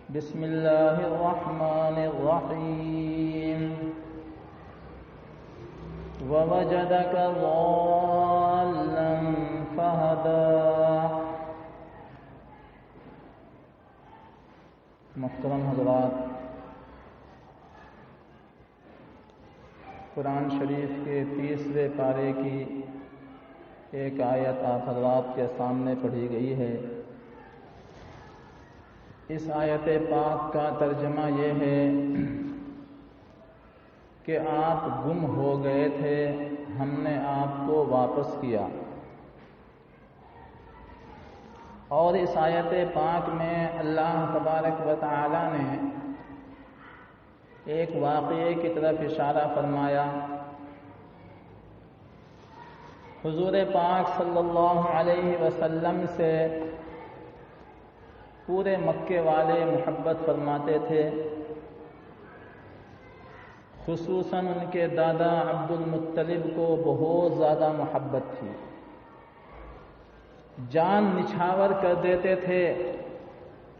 بسم اللہ الرحمن الرحیم ووجدک ضالا فہدی۔ محترم حضرات، قرآن شریف کے 30ویں پارے کی ایک آیت آپ حضرات کے سامنے پڑھی گئی ہے۔ اس آیت پاک کا ترجمہ یہ ہے کہ آپ گم ہو گئے تھے، ہم نے آپ کو واپس کیا۔ اور اس آیت پاک میں اللہ تبارک و تعالی نے ایک واقعے کی طرف اشارہ فرمایا۔ حضور پاک صلی اللہ علیہ وسلم سے پورے مکے والے محبت فرماتے تھے، خصوصاً ان کے دادا عبد المطلب کو بہت زیادہ محبت تھی، جان نچھاور کر دیتے تھے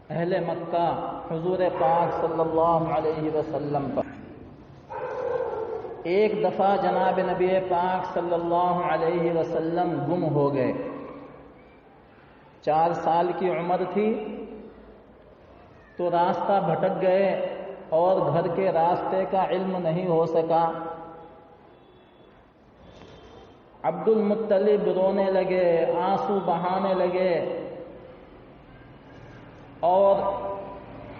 اہل مکہ حضور پاک صلی اللہ علیہ وسلم پر۔ ایک دفعہ جناب نبی پاک صلی اللہ علیہ وسلم گم ہو گئے۔ 4 سال کی عمر تھی تو راستہ بھٹک گئے اور گھر کے راستے کا علم نہیں ہو سکا۔ عبد المطلب رونے لگے، آنسو بہانے لگے اور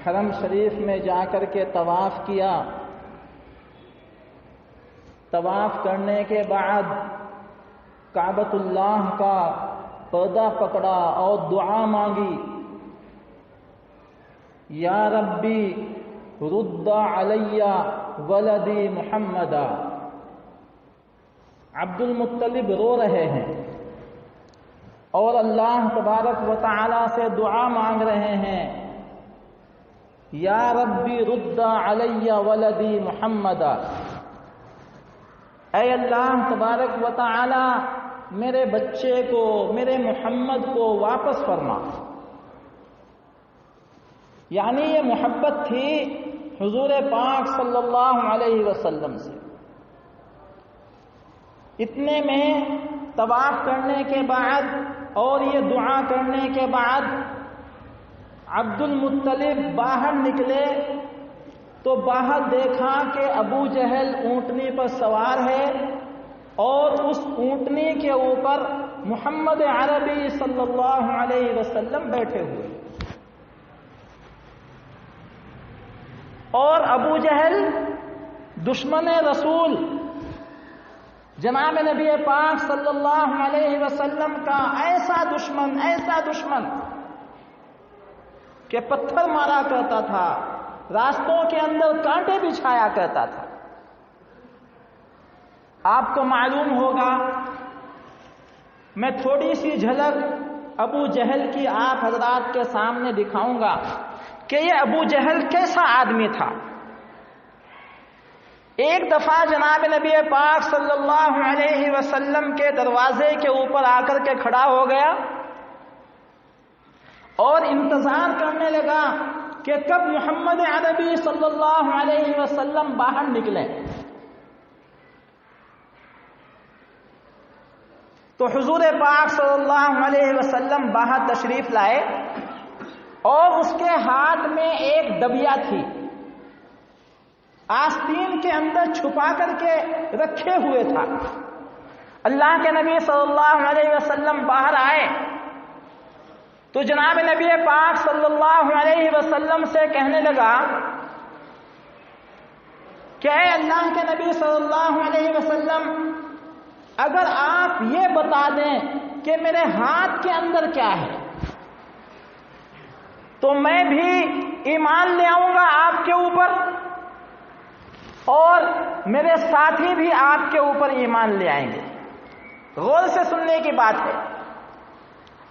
حرم شریف میں جا کر کے طواف کیا۔ طواف کرنے کے بعد کعبۃ اللہ کا پردہ پکڑا اور دعا مانگی، یا ربی رد علی ولدی محمدا۔ عبد المطلب رو رہے ہیں اور اللہ تبارک و تعالی سے دعا مانگ رہے ہیں، یا ربی رد علی ولدی محمدا۔ اے اللہ تبارک و تعالی میرے بچے کو، میرے محمد کو واپس فرما۔ یعنی یہ محبت تھی حضور پاک صلی اللہ علیہ وسلم سے۔ اتنے میں طواف کرنے کے بعد اور یہ دعا کرنے کے بعد عبد المطلب باہر نکلے تو باہر دیکھا کہ ابو جہل اونٹنی پر سوار ہے اور اس اونٹنی کے اوپر محمد عربی صلی اللہ علیہ وسلم بیٹھے ہوئے، اور ابو جہل دشمن رسول جناب نبی پاک صلی اللہ علیہ وسلم کا ایسا دشمن کہ پتھر مارا کرتا تھا، راستوں کے اندر کانٹے بچھایا کرتا تھا۔ آپ کو معلوم ہوگا، میں تھوڑی سی جھلک ابو جہل کی آپ حضرات کے سامنے دکھاؤں گا کہ یہ ابو جہل کیسا آدمی تھا۔ ایک دفعہ جناب نبی پاک صلی اللہ علیہ وسلم کے دروازے کے اوپر آ کر کے کھڑا ہو گیا اور انتظار کرنے لگا کہ کب محمد عربی صلی اللہ علیہ وسلم باہر نکلیں۔ تو حضور پاک صلی اللہ علیہ وسلم باہر تشریف لائے اور اس کے ہاتھ میں ایک ڈبیا تھی، آستین کے اندر چھپا کر کے رکھے ہوئے تھا۔ اللہ کے نبی صلی اللہ علیہ وسلم باہر آئے تو جناب نبی پاک صلی اللہ علیہ وسلم سے کہنے لگا کہ اے اللہ کے نبی صلی اللہ علیہ وسلم، اگر آپ یہ بتا دیں کہ میرے ہاتھ کے اندر کیا ہے تو میں بھی ایمان لے آؤں گا آپ کے اوپر، اور میرے ساتھی بھی آپ کے اوپر ایمان لے آئیں گے۔ غور سے سننے کی بات ہے،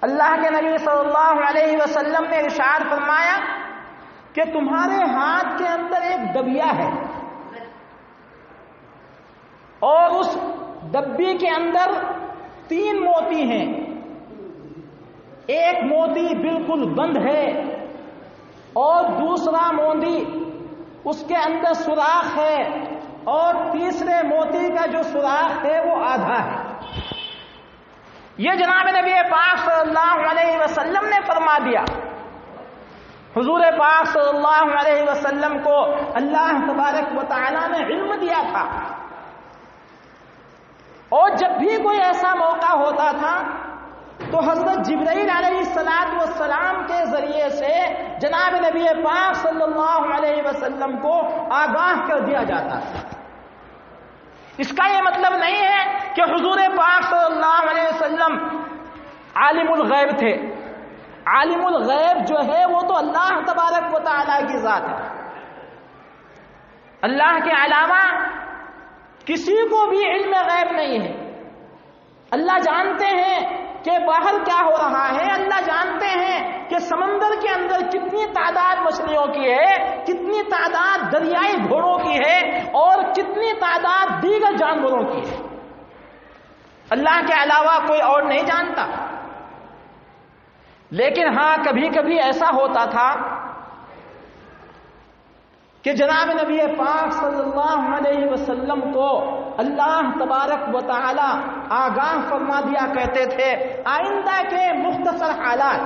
اللہ کے نبی صلی اللہ علیہ وسلم نے ارشاد فرمایا کہ تمہارے ہاتھ کے اندر ایک ڈبیا ہے اور اس ڈبی کے اندر 3 موتی ہیں، ایک موتی بالکل بند ہے اور دوسرا دوسرا موتی اس کے اندر سوراخ ہے اور تیسرے موتی کا جو سوراخ ہے وہ آدھا ہے. یہ جناب نبی پاک صلی اللہ علیہ وسلم نے فرما دیا. حضور پاک صلی اللہ علیہ وسلم کو اللہ تبارک و تعالی نے علم دیا تھا، اور جب بھی کوئی ایسا موقع ہوتا تھا تو حضرت جبرائیل علیہ السلام کے ذریعے سے جناب نبی پاک صلی اللہ علیہ وسلم کو آگاہ کر دیا جاتا تھا. اس کا یہ مطلب نہیں ہے کہ حضور پاک صلی اللہ علیہ وسلم عالم الغیب تھے. عالم الغیب جو ہے وہ تو اللہ تبارک و تعالیٰ کی ذات ہے. اللہ کے علاوہ کسی کو بھی علم غیب نہیں ہے. اللہ جانتے ہیں کہ باہر کیا ہو رہا ہے، اللہ جانتے ہیں کہ سمندر کے اندر کتنی تعداد مچھلیوں کی ہے، کتنی تعداد دریائی گھوڑوں کی ہے، اور کتنی تعداد دیگر جانوروں کی ہے. اللہ کے علاوہ کوئی اور نہیں جانتا. لیکن ہاں کبھی کبھی ایسا ہوتا تھا کہ جناب نبی پاک صلی اللہ علیہ وسلم کو اللہ تبارک و تعالی آگاہ فرما دیا کرتے تھے آئندہ کے مختصر حالات.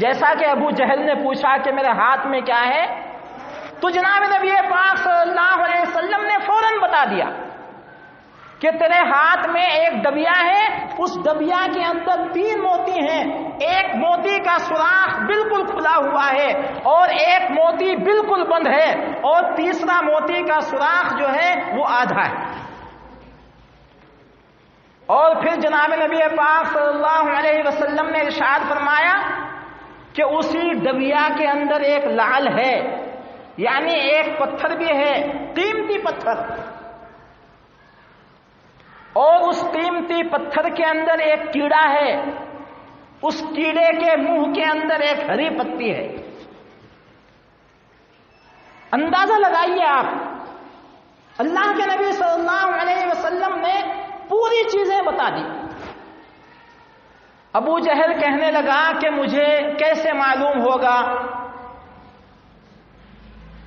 جیسا کہ ابو جہل نے پوچھا کہ میرے ہاتھ میں کیا ہے، تو جناب نبی پاک صلی اللہ علیہ وسلم نے فوراً بتا دیا کہ تیرے ہاتھ میں ایک ڈبیا ہے، اس ڈبیا کے اندر 3 موتی ہیں. ایک موتی کا سوراخ بالکل کھلا ہوا ہے اور ایک موتی بالکل بند ہے، اور تیسرا موتی کا سوراخ جو ہے وہ آدھا ہے. اور پھر جناب نبی پاک صلی اللہ علیہ وسلم نے ارشاد فرمایا کہ اسی ڈبیا کے اندر ایک لعل ہے، یعنی ایک پتھر بھی ہے، قیمتی پتھر، اور اس قیمتی پتھر کے اندر ایک کیڑا ہے، اس کیڑے کے منہ کے اندر ایک ہری پتی ہے. اندازہ لگائیے آپ، اللہ کے نبی صلی اللہ علیہ وسلم نے پوری چیزیں بتا دی. ابو جہل کہنے لگا کہ مجھے کیسے معلوم ہوگا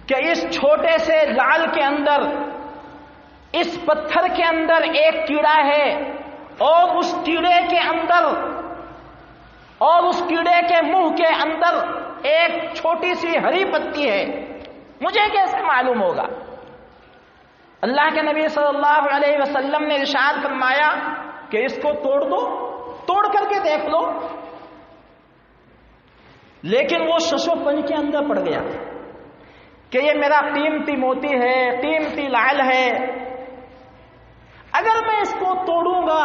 کہ اس چھوٹے سے لعل کے اندر، اس پتھر کے اندر ایک کیڑا ہے، اور اس کیڑے کے اندر، اور اس کیڑے کے منہ کے اندر ایک چھوٹی سی ہری پتی ہے، مجھے کیسے معلوم ہوگا؟ اللہ کے نبی صلی اللہ علیہ وسلم نے ارشاد فرمایا کہ اس کو توڑ دو، توڑ کر کے دیکھ لو. لیکن وہ ششو پن کے اندر پڑ گیا کہ یہ میرا قیمتی موتی ہے، قیمتی لعل ہے، اگر میں اس کو توڑوں گا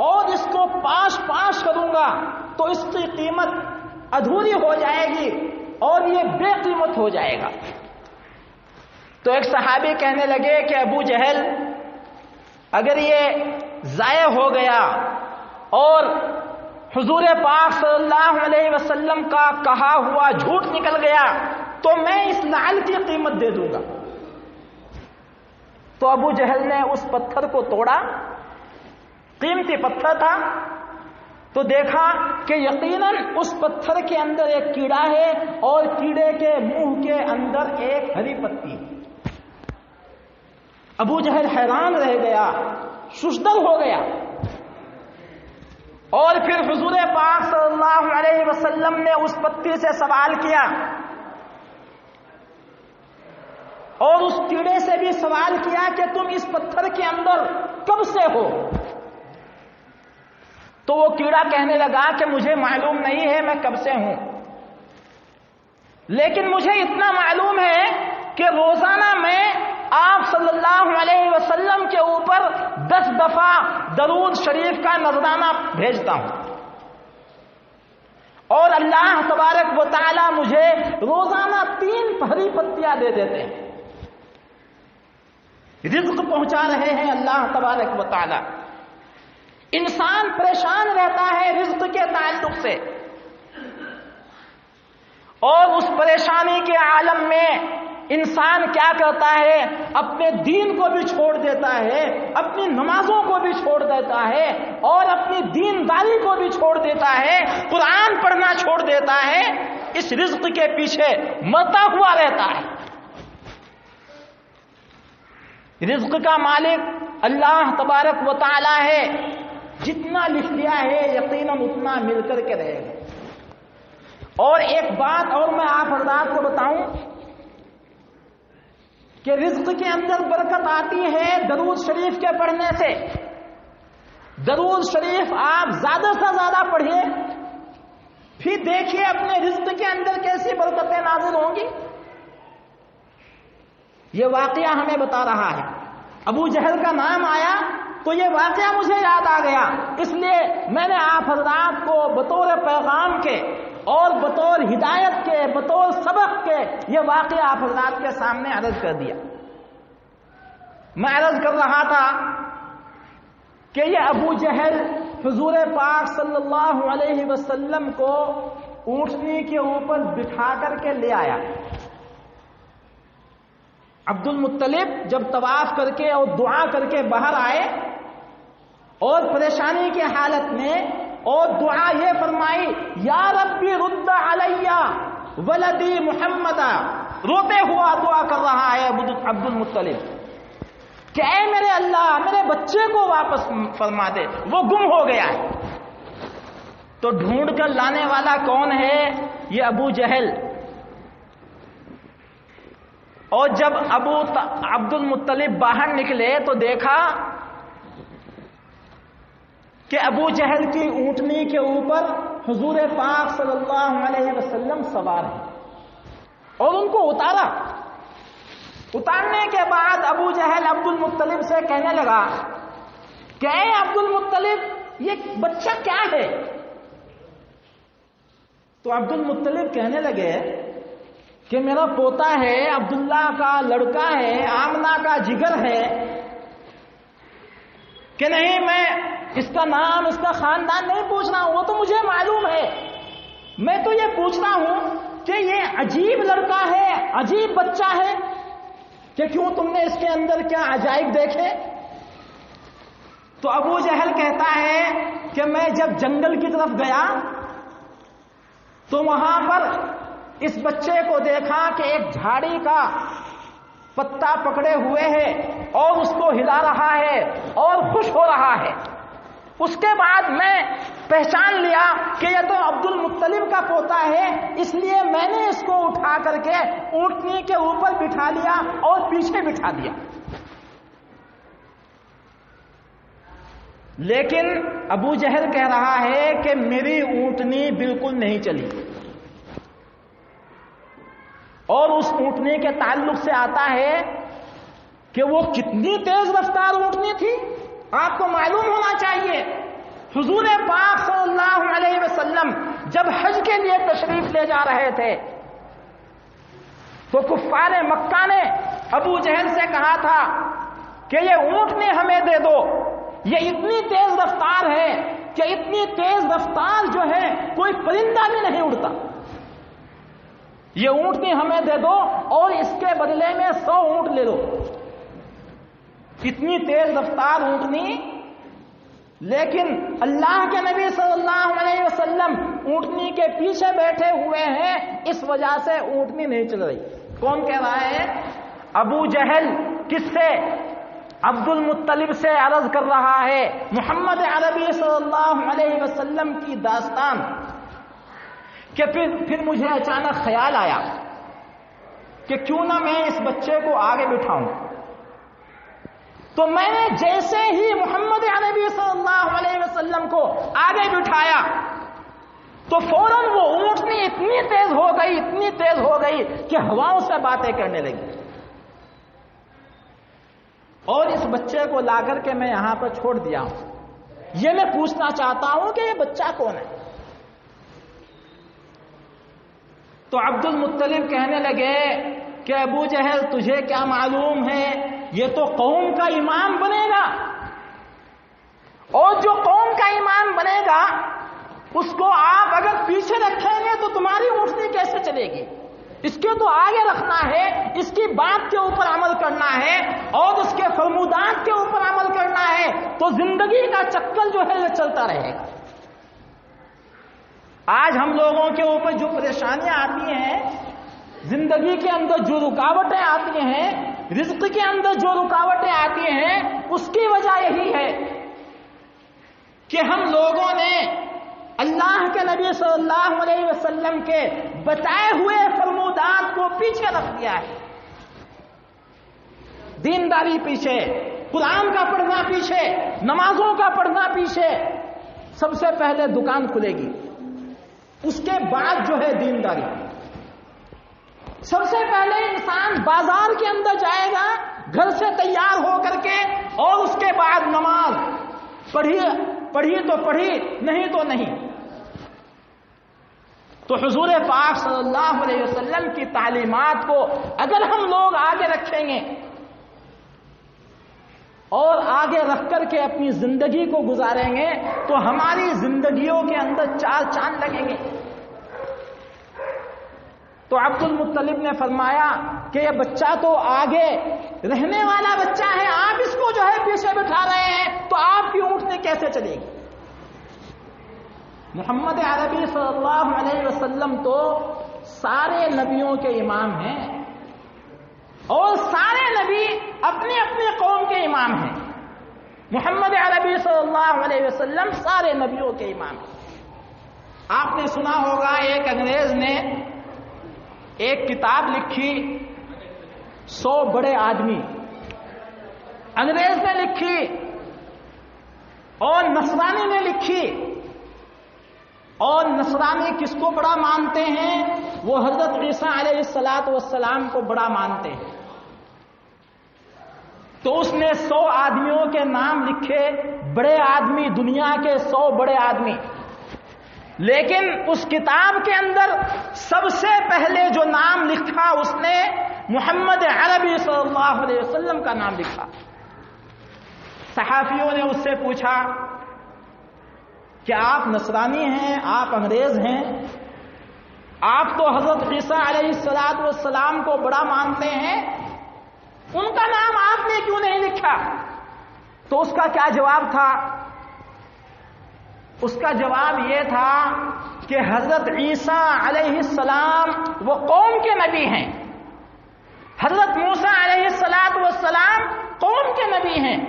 اور اس کو پاش کروں گا تو اس کی قیمت ادھوری ہو جائے گی اور یہ بے قیمت ہو جائے گا. تو ایک صحابی کہنے لگے کہ ابو جہل، اگر یہ ضائع ہو گیا اور حضور پاک صلی اللہ علیہ وسلم کا کہا ہوا جھوٹ نکل گیا تو میں اس لعل کی قیمت دے دوں گا. تو ابو جہل نے اس پتھر کو توڑا، قیمتی پتھر تھا، تو دیکھا کہ یقیناً اس پتھر کے اندر ایک کیڑا ہے اور کیڑے کے منہ کے اندر ایک ہری پتی. ابو جہل حیران رہ گیا، ششدر ہو گیا، اور پھر حضور پاک صلی اللہ علیہ وسلم نے اس پتی سے سوال کیا اور اس کیڑے سے بھی سوال کیا کہ تم اس پتھر کے اندر کب سے ہو؟ تو وہ کیڑا کہنے لگا کہ مجھے معلوم نہیں ہے میں کب سے ہوں، لیکن مجھے اتنا معلوم ہے کہ روزانہ میں آپ صلی اللہ علیہ وسلم کے اوپر 10 دفعہ درود شریف کا نذرانہ بھیجتا ہوں، اور اللہ تبارک و تعالی مجھے روزانہ 3 ہری پتیاں دے دیتے ہیں. رزق پہنچا رہے ہیں اللہ تبارک و تعالی. انسان پریشان رہتا ہے رزق کے تعلق سے، اور اس پریشانی کے عالم میں انسان کیا کرتا ہے؟ اپنے دین کو بھی چھوڑ دیتا ہے، اپنی نمازوں کو بھی چھوڑ دیتا ہے، اور اپنی دینداری کو بھی چھوڑ دیتا ہے، قرآن پڑھنا چھوڑ دیتا ہے، اس رزق کے پیچھے مرتا ہوا رہتا ہے۔ رزق کا مالک اللہ تبارک و تعالی ہے، جتنا لکھ دیا ہے یقیناً اتنا مل کر کے رہے گا۔ اور ایک بات اور میں آپ حضرات کو بتاؤں کہ رزق کے اندر برکت آتی ہے درود شریف کے پڑھنے سے۔ درود شریف آپ زیادہ سے زیادہ پڑھیے، پھر دیکھیے اپنے رزق کے اندر کیسی برکتیں نازل ہوں گی۔ یہ واقعہ ہمیں بتا رہا ہے۔ ابو جہل کا نام آیا تو یہ واقعہ مجھے یاد آ گیا، اس لیے میں نے آپ حضرات کو بطور پیغام کے اور بطور ہدایت کے، بطور سبق کے یہ واقعہ آپ حضرات کے سامنے عرض کر دیا۔ میں عرض کر رہا تھا کہ یہ ابو جہل حضور پاک صلی اللہ علیہ وسلم کو اونٹنی کے اوپر بٹھا کر کے لے آیا۔ عبد المطلب جب طواف کر کے اور دعا کر کے باہر آئے اور پریشانی کی حالت میں، اور دعا یہ فرمائی یا ربی رد علیہ ولدی محمد، روتے ہوا دعا کر رہا ہے عبد المطلب کہ اے میرے اللہ میرے بچے کو واپس فرما دے، وہ گم ہو گیا ہے۔ تو ڈھونڈ کر لانے والا کون ہے؟ یہ ابو جہل۔ اور جب عبد المطلب باہر نکلے تو دیکھا کہ ابو جہل کی اونٹنی کے اوپر حضور پاک صلی اللہ علیہ وسلم سوار ہیں اور ان کو اتارا۔ اتارنے کے بعد ابو جہل عبد المطلب سے کہنے لگا کہ اے عبد المطلب یہ بچہ کیا ہے؟ تو عبد المطلب کہنے لگے کہ میرا پوتا ہے، عبداللہ کا لڑکا ہے، آمنہ کا جگر ہے۔ کہ نہیں میں اس کا نام اس کا خاندان نہیں پوچھ رہا ہوں، وہ تو مجھے معلوم ہے، میں تو یہ پوچھتا ہوں کہ یہ عجیب لڑکا ہے، عجیب بچہ ہے کہ کیوں تم نے اس کے اندر کیا عجائب دیکھے؟ تو ابو جہل کہتا ہے کہ میں جب جنگل کی طرف گیا تو وہاں پر اس بچے کو دیکھا کہ ایک جھاڑی کا پتا پکڑے ہوئے ہے اور اس کو ہلا رہا ہے اور خوش ہو رہا ہے۔ اس کے بعد میں پہچان لیا کہ یہ تو عبد المطلب کا پوتا ہے، اس لیے میں نے اس کو اٹھا کر کے اونٹنی کے اوپر بٹھا لیا اور پیچھے بٹھا دیا۔ لیکن ابو جہل کہہ رہا ہے کہ میری اونٹنی بالکل نہیں چلی، اور اس اونٹنی کے تعلق سے آتا ہے کہ وہ کتنی تیز رفتار اونٹنی تھی آپ کو معلوم ہونا چاہیے۔ حضور پاک صلی اللہ علیہ وسلم جب حج کے لیے تشریف لے جا رہے تھے تو کفار مکہ نے ابو جہل سے کہا تھا کہ یہ اونٹنی ہمیں دے دو، یہ اتنی تیز رفتار ہے کہ اتنی تیز رفتار جو ہے کوئی پرندہ بھی نہیں اڑتا، یہ اونٹنی ہمیں دے دو اور اس کے بدلے میں 100 اونٹ لے لو۔ اتنی تیز رفتار اونٹنی، لیکن اللہ کے نبی صلی اللہ علیہ وسلم اونٹنی کے پیچھے بیٹھے ہوئے ہیں، اس وجہ سے اونٹنی نہیں چل رہی۔ کون کہہ رہا ہے؟ ابو جہل۔ کس سے؟ عبد المطلب سے عرض کر رہا ہے محمد عربی صلی اللہ علیہ وسلم کی داستان کہ پھر مجھے اچانک خیال آیا کہ کیوں نہ میں اس بچے کو آگے بٹھاؤں۔ تو میں نے جیسے ہی محمد عربی صلی اللہ علیہ وسلم کو آگے بٹھایا تو فوراً وہ اونٹنی اتنی تیز ہو گئی، اتنی تیز ہو گئی کہ ہواؤں سے باتیں کرنے لگی، اور اس بچے کو لا کر کے میں یہاں پر چھوڑ دیا ہوں۔ یہ میں پوچھنا چاہتا ہوں کہ یہ بچہ کون ہے؟ تو عبد المطلب کہنے لگے کہ ابو جہل تجھے کیا معلوم ہے، یہ تو قوم کا امام بنے گا، اور جو قوم کا امام بنے گا اس کو آپ اگر پیچھے رکھیں گے تو تمہاری اونٹنی کیسے چلے گی؟ اس کے تو آگے رکھنا ہے، اس کی بات کے اوپر عمل کرنا ہے اور اس کے فرمودات کے اوپر عمل کرنا ہے، تو زندگی کا چکر جو ہے یہ چلتا رہے گا۔ آج ہم لوگوں کے اوپر جو پریشانیاں آتی ہیں، زندگی کے اندر جو رکاوٹیں آتی ہیں، رزق کے اندر جو رکاوٹیں آتی ہیں، اس کی وجہ یہی ہے کہ ہم لوگوں نے اللہ کے نبی صلی اللہ علیہ وسلم کے بتائے ہوئے فرمودات کو پیچھے رکھ دیا ہے. دینداری پیچھے، قرآن کا پڑھنا پیچھے، نمازوں کا پڑھنا پیچھے. سب سے پہلے دکان کھلے گی، اس کے بعد جو ہے دینداری. سب سے پہلے انسان بازار کے اندر جائے گا گھر سے تیار ہو کر کے، اور اس کے بعد نماز پڑھی تو پڑھی، نہیں تو نہیں. تو حضور پاک صلی اللہ علیہ وسلم کی تعلیمات کو اگر ہم لوگ آگے رکھیں گے اور آگے رکھ کر کے اپنی زندگی کو گزاریں گے تو ہماری زندگیوں کے اندر چار چاند لگیں گے. تو عبد المطلب نے فرمایا کہ یہ بچہ تو آگے رہنے والا بچہ ہے، آپ اس کو جو ہے پیچھے بٹھا رہے ہیں، تو آپ کی اونٹنی کیسے چلے گی؟ محمد عربی صلی اللہ علیہ وسلم تو سارے نبیوں کے امام ہیں، اور سارے نبی اپنے اپنے قوم کے امام ہیں. محمد عربی صلی اللہ علیہ وسلم سارے نبیوں کے امام ہیں. آپ نے سنا ہوگا ایک انگریز نے ایک کتاب لکھی، 100 بڑے آدمی. انگریز نے لکھی اور نصرانی نے لکھی. اور نصرانی کس کو بڑا مانتے ہیں؟ وہ حضرت عیسیٰ علیہ السلام کو بڑا مانتے ہیں. تو اس نے 100 آدمیوں کے نام لکھے، بڑے آدمی، دنیا کے 100 بڑے آدمی. لیکن اس کتاب کے اندر سب سے پہلے جو نام لکھا اس نے محمد عربی صلی اللہ علیہ وسلم کا نام لکھا. صحافیوں نے اس سے پوچھا کہ آپ نصرانی ہیں، آپ انگریز ہیں، آپ تو حضرت عیسیٰ علیہ السلام کو بڑا مانتے ہیں، ان کا نام آپ نے کیوں نہیں لکھا؟ تو اس کا کیا جواب تھا؟ اس کا جواب یہ تھا کہ حضرت عیسیٰ علیہ السلام وہ قوم کے نبی ہیں، حضرت موسیٰ علیہ السلام قوم کے نبی ہیں،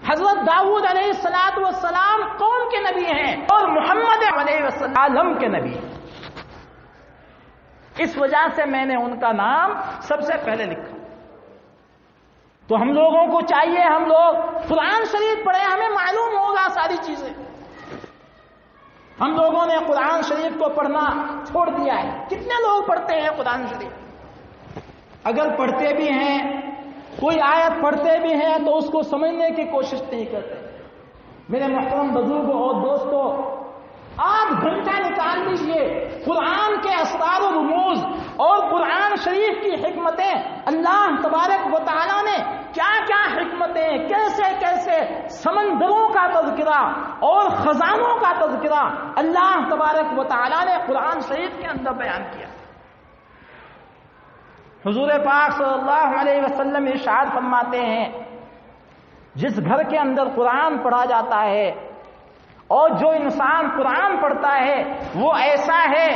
حضرت داؤد علیہ السلام قوم کے نبی ہیں، اور محمد علیہ السلام عالم کے نبی ہیں. اس وجہ سے میں نے ان کا نام سب سے پہلے لکھا. تو ہم لوگوں کو چاہیے، ہم لوگ قرآن شریف پڑھیں، ہمیں معلوم ہوگا ساری چیزیں. ہم لوگوں نے قرآن شریف کو پڑھنا چھوڑ دیا ہے. کتنے لوگ پڑھتے ہیں قرآن شریف؟ اگر پڑھتے بھی ہیں، کوئی آیت پڑھتے بھی ہیں تو اس کو سمجھنے کی کوشش نہیں کرتے. میرے محترم بزرگوں اور دوستوں، آپ گھنٹہ نکال لیجئے قرآن کے اسرار و رموز اور قرآن شریف کی حکمتیں، اللہ تبارک و تعالیٰ نے کیا کیا حکمتیں، کیسے کیسے سمندروں کا تذکرہ اور خزانوں کا تذکرہ اللہ تبارک و تعالیٰ نے قرآن شریف کے اندر بیان کیا. حضور پاک صلی اللہ علیہ وسلم ارشاد فرماتے ہیں، جس گھر کے اندر قرآن پڑھا جاتا ہے اور جو انسان قرآن پڑھتا ہے وہ ایسا ہے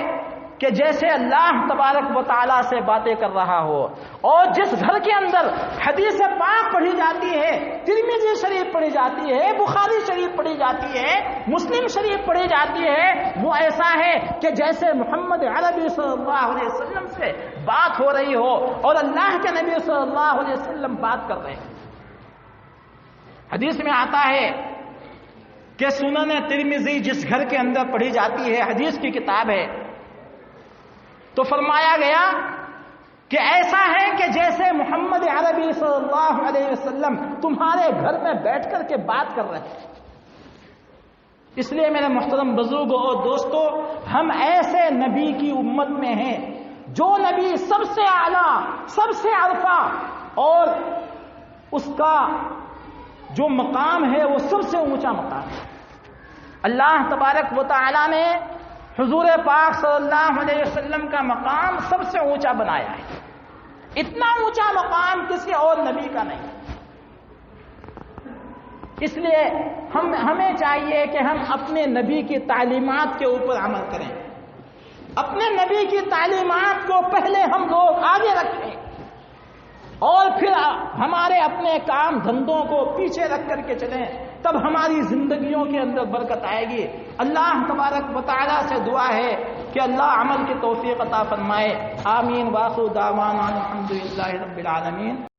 کہ جیسے اللہ تبارک و تعالیٰ سے باتیں کر رہا ہو. اور جس گھر کے اندر حدیث پاک پڑھی جاتی ہے، ترمذی شریف پڑھی جاتی ہے، بخاری شریف پڑھی جاتی ہے، مسلم شریف پڑھی جاتی ہے، وہ ایسا ہے کہ جیسے محمد عربی صلی اللہ علیہ وسلم سے بات ہو رہی ہو اور اللہ کے نبی صلی اللہ علیہ وسلم بات کر رہے ہیں. حدیث میں آتا ہے کہ سنن ترمذی جس گھر کے اندر پڑھی جاتی ہے، حدیث کی کتاب ہے، تو فرمایا گیا کہ ایسا ہے کہ جیسے محمد عربی صلی اللہ علیہ وسلم تمہارے گھر میں بیٹھ کر کے بات کر رہے ہیں. اس لیے میرے محترم بزرگوں اور دوستوں، ہم ایسے نبی کی امت میں ہیں جو نبی سب سے اعلیٰ، سب سے عرفہ، اور اس کا جو مقام ہے وہ سب سے اونچا مقام ہے. اللہ تبارک و تعالیٰ نے حضور پاک صلی اللہ علیہ وسلم کا مقام سب سے اونچا بنایا ہے. اتنا اونچا مقام کسی اور نبی کا نہیں. اس لیے ہمیں چاہیے کہ ہم اپنے نبی کی تعلیمات کے اوپر عمل کریں. اپنے نبی کی تعلیمات کو پہلے ہم لوگ آگے رکھیں اور پھر ہمارے اپنے کام دھندوں کو پیچھے رکھ کر کے چلیں، تب ہماری زندگیوں کے اندر برکت آئے گی۔ اللہ تبارک و تعالیٰ سے دعا ہے کہ اللہ عمل کی توفیق عطا فرمائے۔ آمین۔ واخر دعوانا الحمدللہ رب العالمین۔